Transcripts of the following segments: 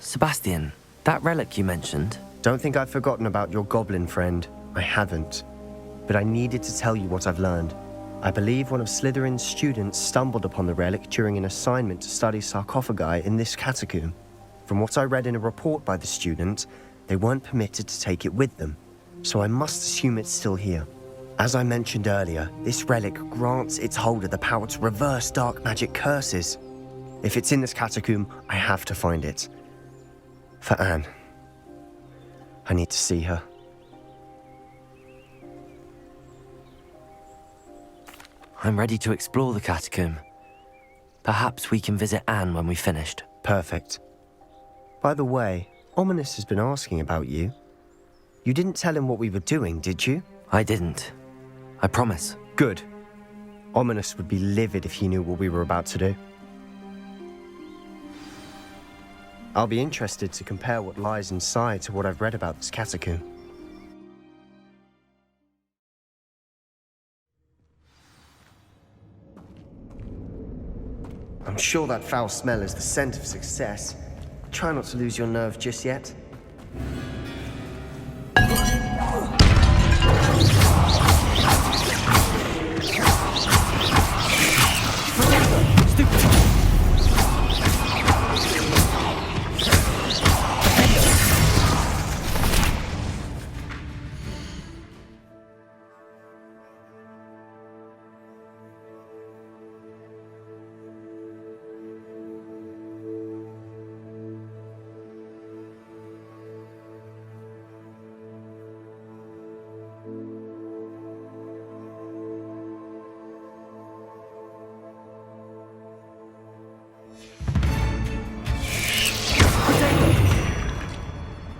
Sebastian, that relic you mentioned. Don't think I've forgotten about your goblin friend. I haven't. But I needed to tell you what I've learned. I believe one of Slytherin's students stumbled upon the relic during an assignment to study sarcophagi in this catacomb. From what I read in a report by the student, they weren't permitted to take it with them, so I must assume it's still here. As I mentioned earlier, this relic grants its holder the power to reverse dark magic curses. If it's in this catacomb, I have to find it. For Anne. I need to see her. I'm ready to explore the catacomb. Perhaps we can visit Anne when we've finished. Perfect. By the way, Ominous has been asking about you. You didn't tell him what we were doing, did you? I didn't. I promise. Good. Ominous would be livid if he knew what we were about to do. I'll be interested to compare what lies inside to what I've read about this catacomb. I'm sure that foul smell is the scent of success. Try not to lose your nerve just yet.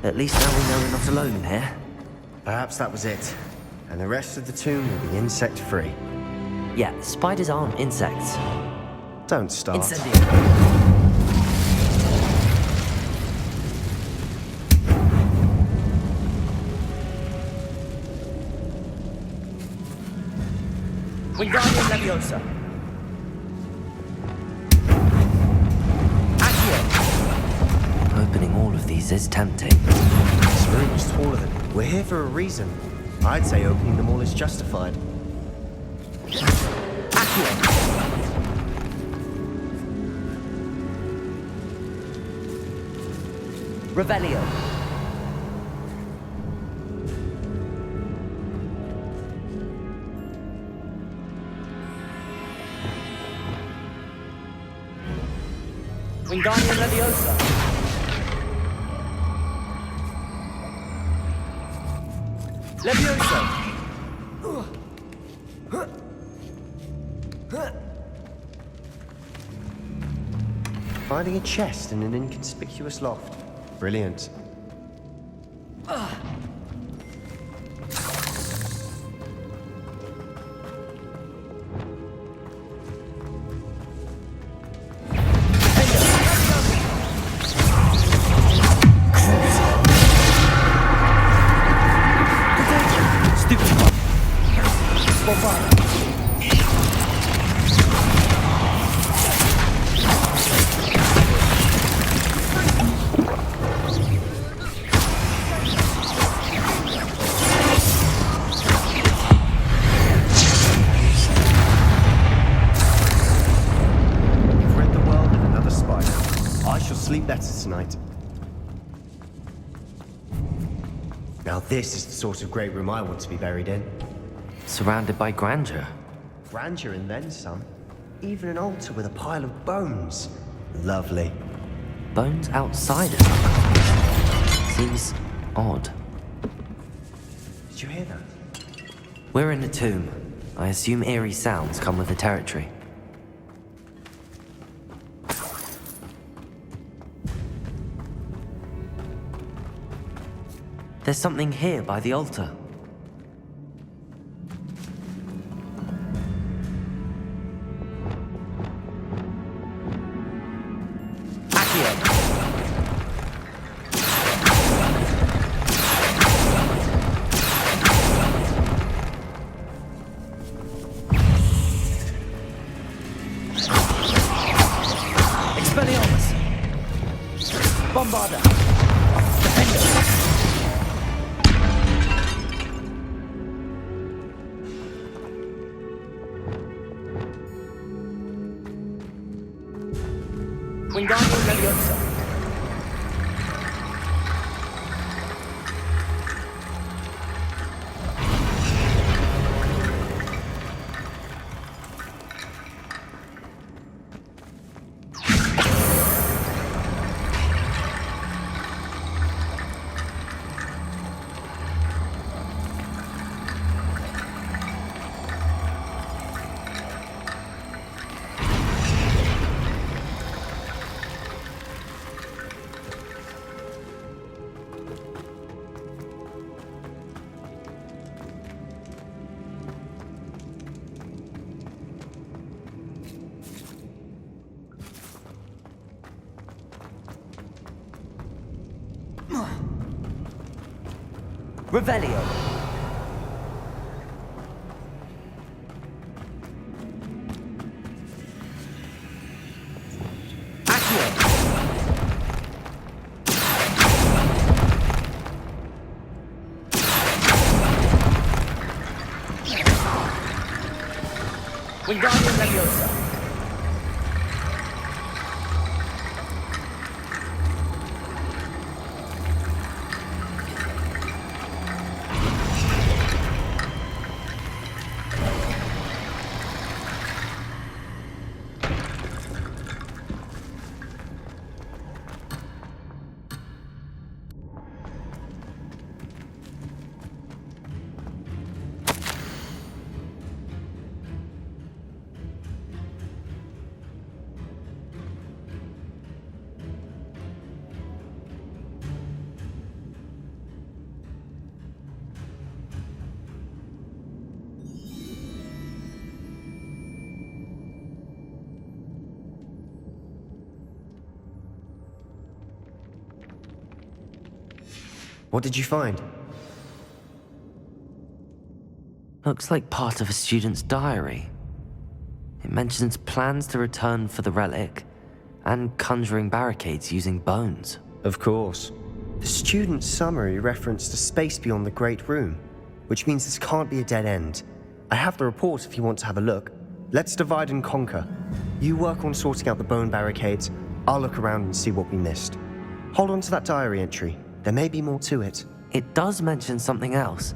At least now we know we're not alone in here. Perhaps that was it. And the rest of the tomb will be insect-free. Yeah, spiders aren't insects. Don't start. Incendio. Wingardium Leviosa. Opening all of these is tempting. This room is taller than... We're here for a reason. I'd say opening them all is justified. Revelio. Wingardium Leviosa. Leviosa. Finding a chest in an inconspicuous loft. Brilliant. Sleep better tonight. Now this is the sort of great room I want to be buried in. Surrounded by grandeur. Grandeur and then some. Even an altar with a pile of bones. Lovely. Bones outside us. Seems odd. Did you hear that? We're in a tomb. I assume eerie sounds come with the territory. There's something here by the altar. Expelliarmus! Bombarda! Wingardium Leviosa! Revelio. Accio. Wingardium Leviosa. What did you find? Looks like part of a student's diary. It mentions plans to return for the relic and conjuring barricades using bones. Of course. The student's summary referenced a space beyond the Great Room, which means this can't be a dead end. I have the report if you want to have a look. Let's divide and conquer. You work on sorting out the bone barricades. I'll look around and see what we missed. Hold on to that diary entry. There may be more to it. It does mention something else.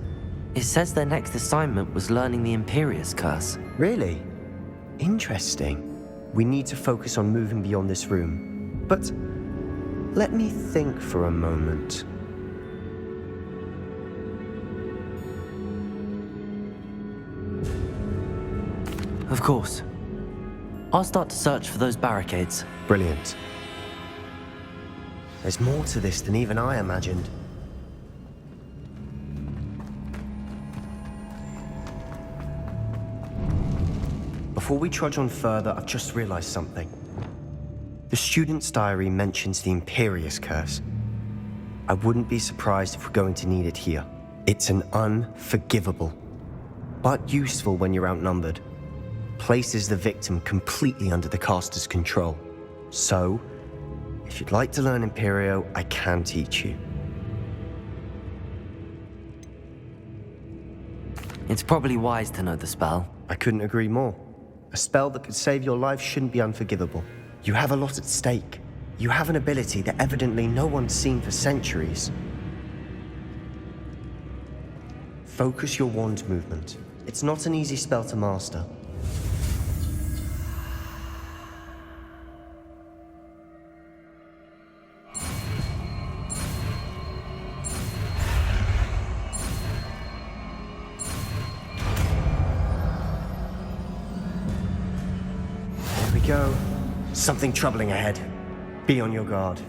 It says their next assignment was learning the Imperius Curse. Really? Interesting. We need to focus on moving beyond this room. But let me think for a moment. Of course. I'll start to search for those barricades. Brilliant. There's more to this than even I imagined. Before we trudge on further, I've just realized something. The student's diary mentions the Imperius Curse. I wouldn't be surprised if we're going to need it here. It's an unforgivable, but useful when you're outnumbered. Places the victim completely under the caster's control. So, if you'd like to learn Imperio, I can teach you. It's probably wise to know the spell. I couldn't agree more. A spell that could save your life shouldn't be unforgivable. You have a lot at stake. You have an ability that evidently no one's seen for centuries. Focus your wand movement. It's not an easy spell to master. Go. Something troubling ahead. Be on your guard.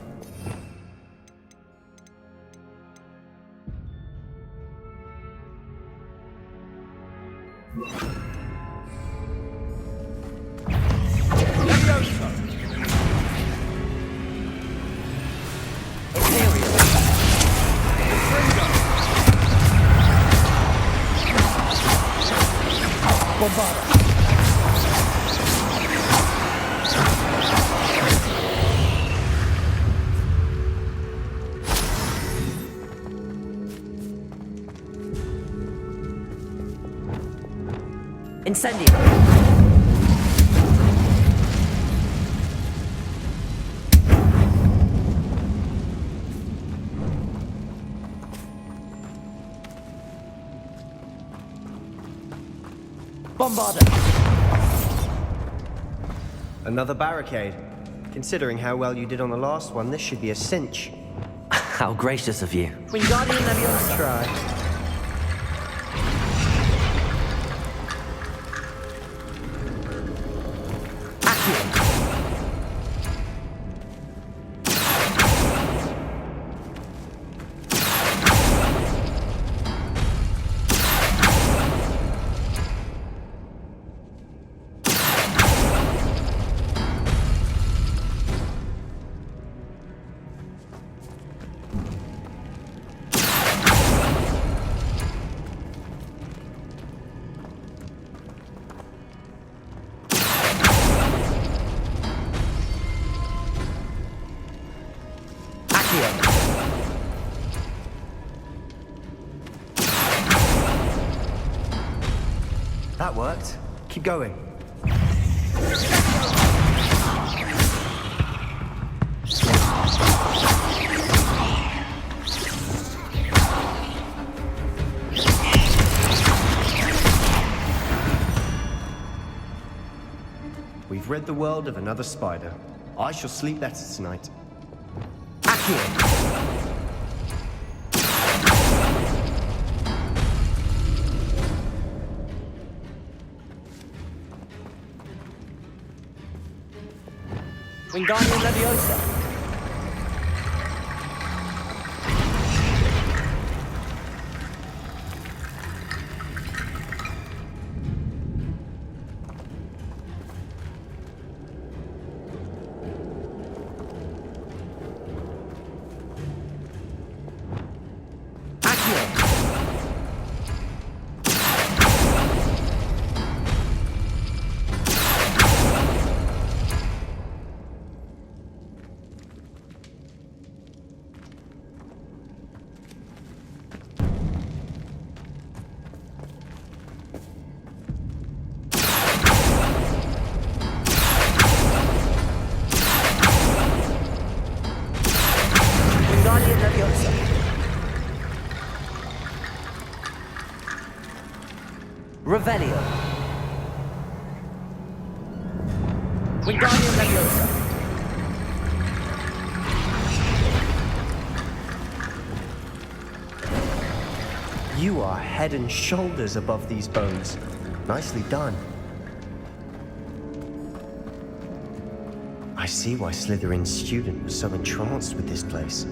Incendio. Bombarda. Another barricade. Considering how well you did on the last one, this should be a cinch. How gracious of you. Wingardium Leviosa. Try. That worked. Keep going. We've rid the world of another spider. I shall sleep better tonight. Accio. Wingardium Leviosa. Revelio. Wingardium Leviosa. You are head and shoulders above these bones. Nicely done. I see why Slytherin's student was so entranced with this place.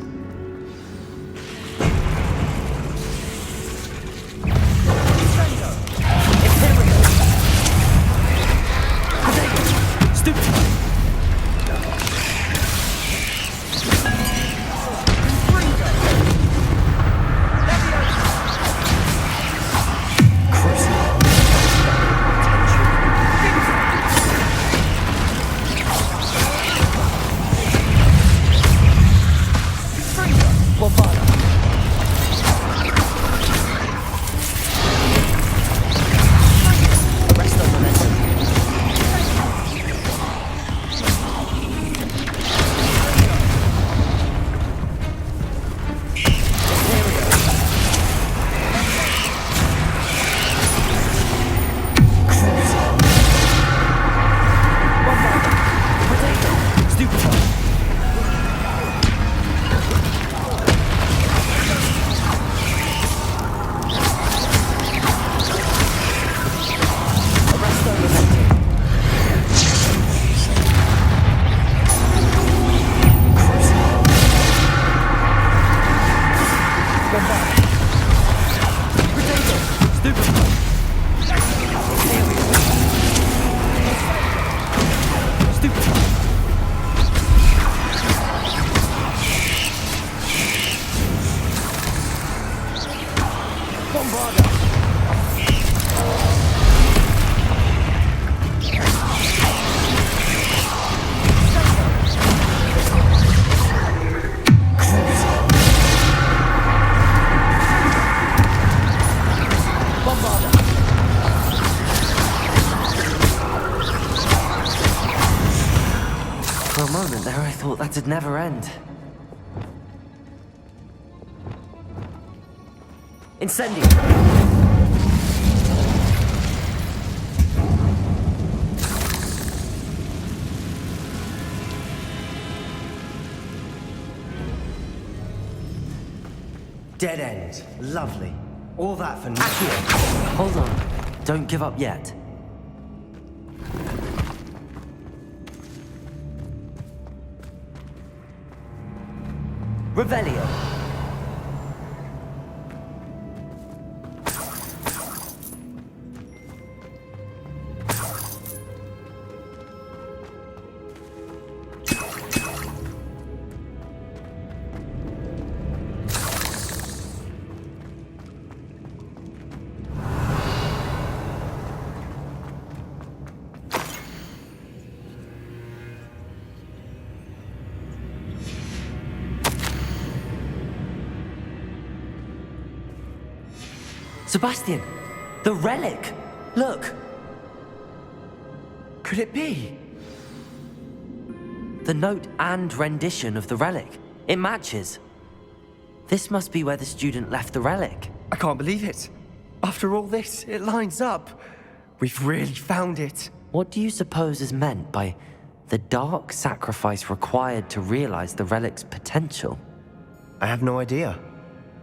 could never end. Incendio! Dead end. Lovely. All that for Accio! Hold on. Don't give up yet. Revelio. Sebastian! The relic! Look! Could it be? The note and rendition of the relic. It matches. This must be where the student left the relic. I can't believe it. After all this, it lines up. We've really found it. What do you suppose is meant by the dark sacrifice required to realize the relic's potential? I have no idea.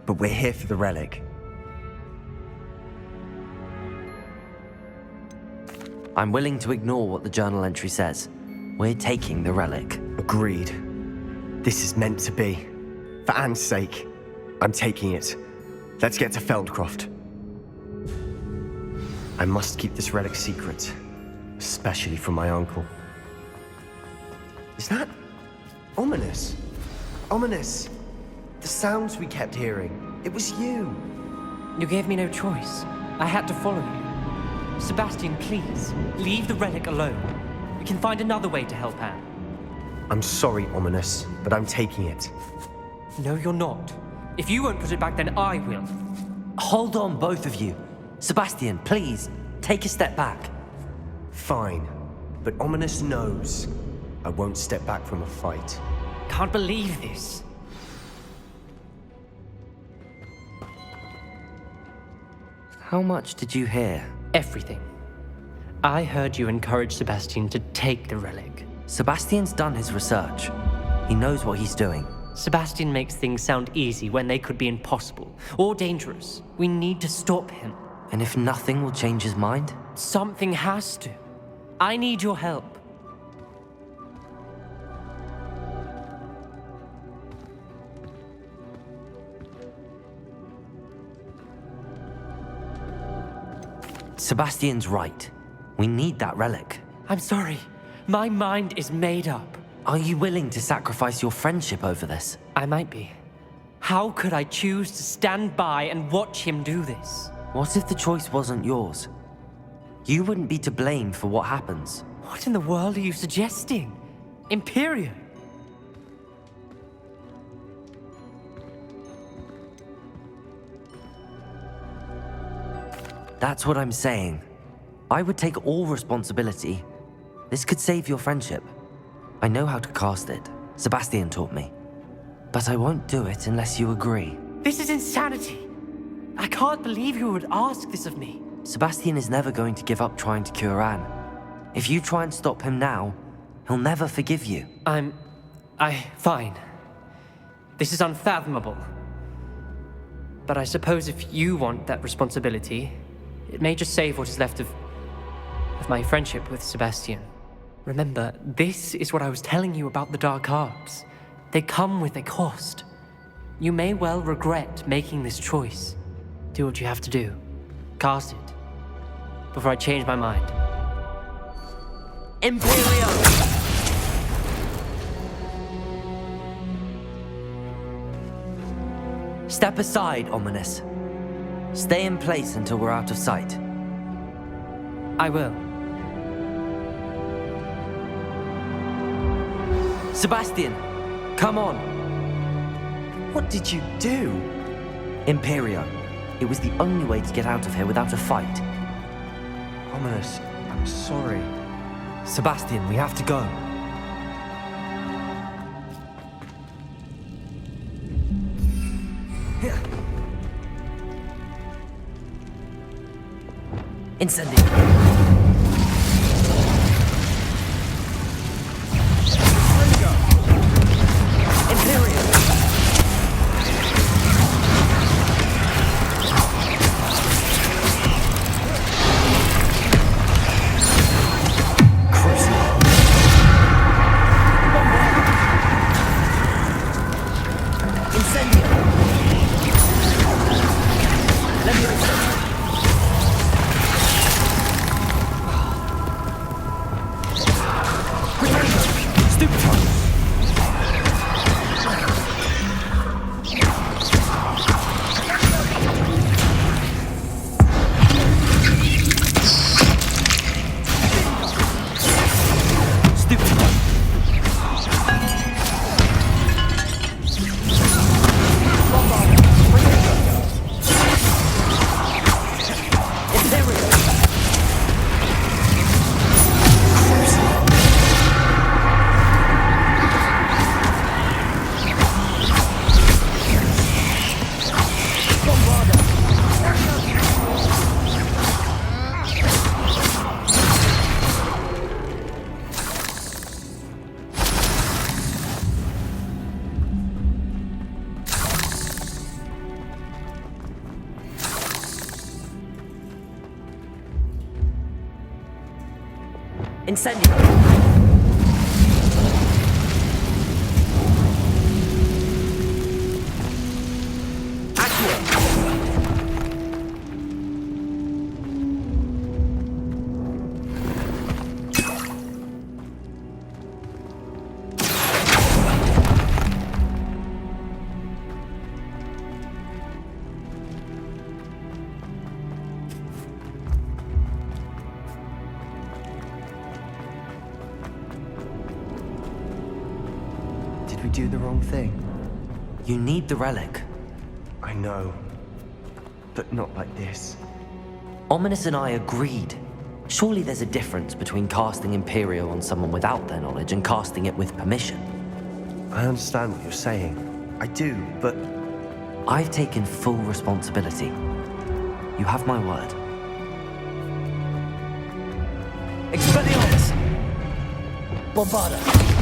But we're here for the relic. I'm willing to ignore what the journal entry says. We're taking the relic. Agreed. This is meant to be. For Anne's sake, I'm taking it. Let's get to Feldcroft. I must keep this relic secret, especially from my uncle. Is that ominous? Ominous. The sounds we kept hearing. It was you. You gave me no choice. I had to follow you. Sebastian, please, leave the relic alone. We can find another way to help Anne. I'm sorry, Ominous, but I'm taking it. No, you're not. If you won't put it back, then I will. Hold on, both of you. Sebastian, please, take a step back. Fine, but Ominous knows I won't step back from a fight. Can't believe this. How much did you hear? Everything. I heard you encourage Sebastian to take the relic. Sebastian's done his research. He knows what he's doing. Sebastian makes things sound easy when they could be impossible or dangerous. We need to stop him. And if nothing will change his mind? Something has to. I need your help. Sebastian's right. We need that relic. I'm sorry. My mind is made up. Are you willing to sacrifice your friendship over this? I might be. How could I choose to stand by and watch him do this? What if the choice wasn't yours? You wouldn't be to blame for what happens. What in the world are you suggesting? Imperio? That's what I'm saying. I would take all responsibility. This could save your friendship. I know how to cast it. Sebastian taught me. But I won't do it unless you agree. This is insanity. I can't believe you would ask this of me. Sebastian is never going to give up trying to cure Anne. If you try and stop him now, he'll never forgive you. Fine. This is unfathomable. But I suppose if you want that responsibility, it may just save what is left of my friendship with Sebastian. Remember, this is what I was telling you about the dark arts. They come with a cost. You may well regret making this choice. Do what you have to do. Cast it. Before I change my mind. Imperio! Step aside, Ominous. Stay in place until we're out of sight. I will. Sebastian, come on. What did you do? Imperio. It was the only way to get out of here without a fight. Ominous, I'm sorry. Sebastian, we have to go. Incendio. Imperio. Incendio. Leviosa. Stupefy. Incendio. Accio. Did we do the wrong thing? You need the relic. I know. But not like this. Ominous and I agreed. Surely there's a difference between casting Imperio on someone without their knowledge and casting it with permission. I understand what you're saying. I do, but I've taken full responsibility. You have my word. Expelliarmus! Bombarda!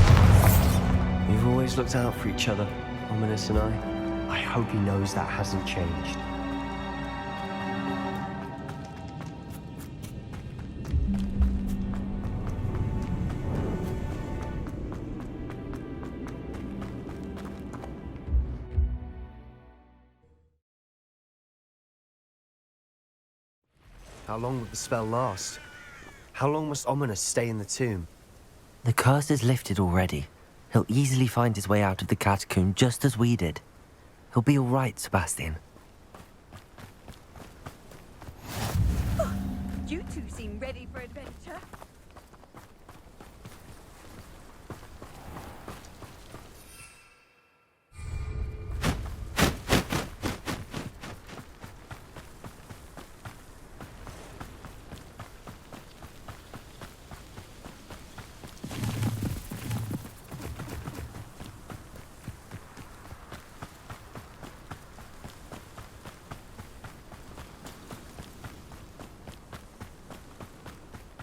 we've always looked out for each other, Ominous and I. I hope he knows that hasn't changed. How long would the spell last? How long must Ominous stay in the tomb? The curse is lifted already. He'll easily find his way out of the catacomb just as we did. He'll be all right, Sebastian. You two seem ready for adventure.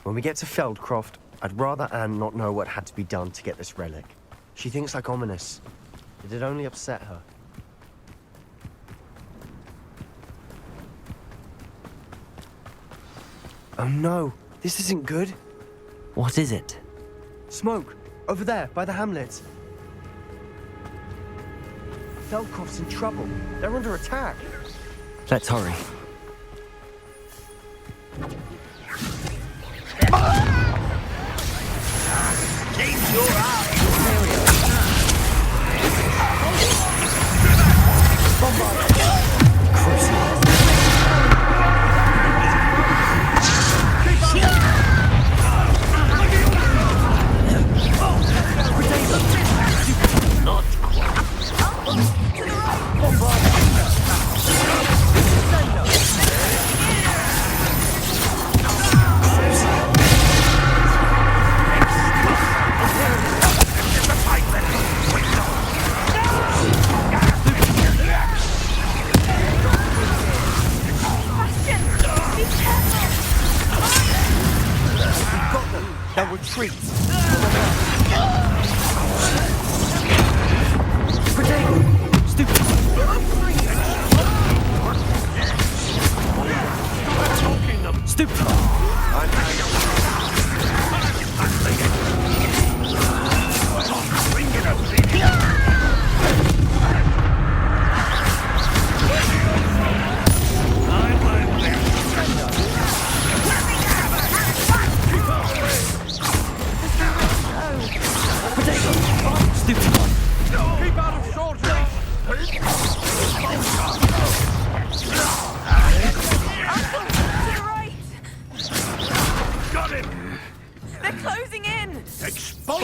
When we get to Feldcroft, I'd rather Anne not know what had to be done to get this relic. She thinks like Ominous. It'd only upset her. Oh no, this isn't good. What is it? Smoke! Over there, by the hamlet. Feldcroft's in trouble. They're under attack. Let's hurry. treat. Stupid. Stupid. Stupid one. Keep out of short range! To the right! Got him! They're closing in! Expose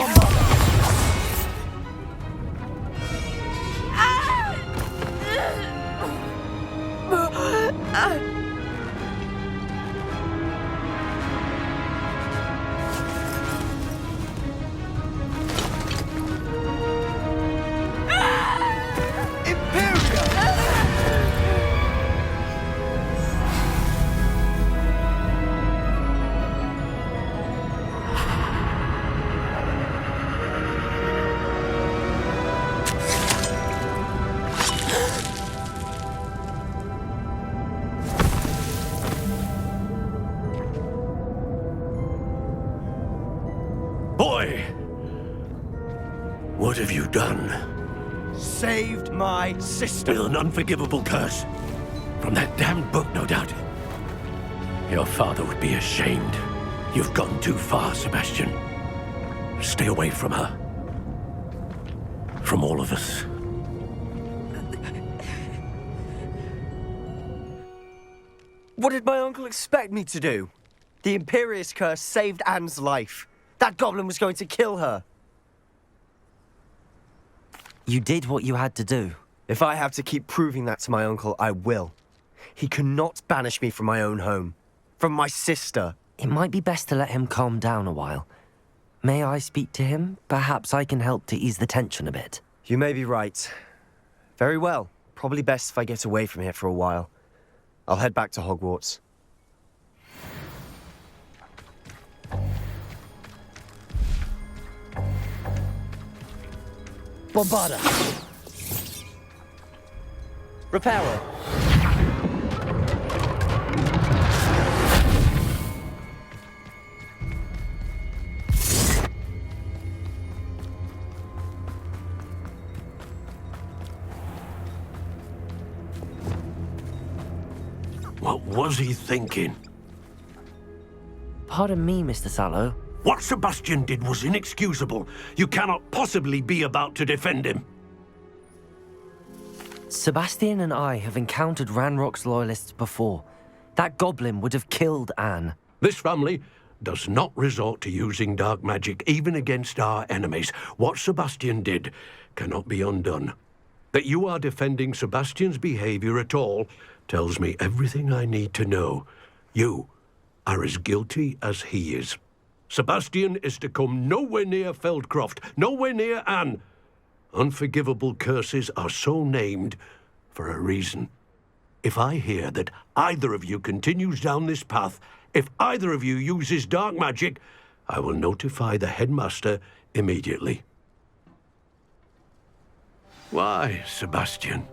Boy! What have you done? Saved my sister. With an unforgivable curse. From that damned book, no doubt. Your father would be ashamed. You've gone too far, Sebastian. Stay away from her. From all of us. What did my uncle expect me to do? The Imperius Curse saved Anne's life. That goblin was going to kill her. You did what you had to do. If I have to keep proving that to my uncle, I will. He cannot banish me from my own home. From my sister. It might be best to let him calm down a while. May I speak to him? Perhaps I can help to ease the tension a bit. You may be right. Very well. Probably best if I get away from here for a while. I'll head back to Hogwarts. Bombarda. Reparo. What was he thinking? Pardon me, Mr. Sallow. What Sebastian did was inexcusable. You cannot possibly be about to defend him. Sebastian and I have encountered Ranrock's loyalists before. That goblin would have killed Anne. This family does not resort to using dark magic even against our enemies. What Sebastian did cannot be undone. That you are defending Sebastian's behavior at all tells me everything I need to know. You are as guilty as he is. Sebastian is to come nowhere near Feldcroft, nowhere near Anne. Unforgivable curses are so named for a reason. If I hear that either of you continues down this path, if either of you uses dark magic, I will notify the headmaster immediately. Why, Sebastian?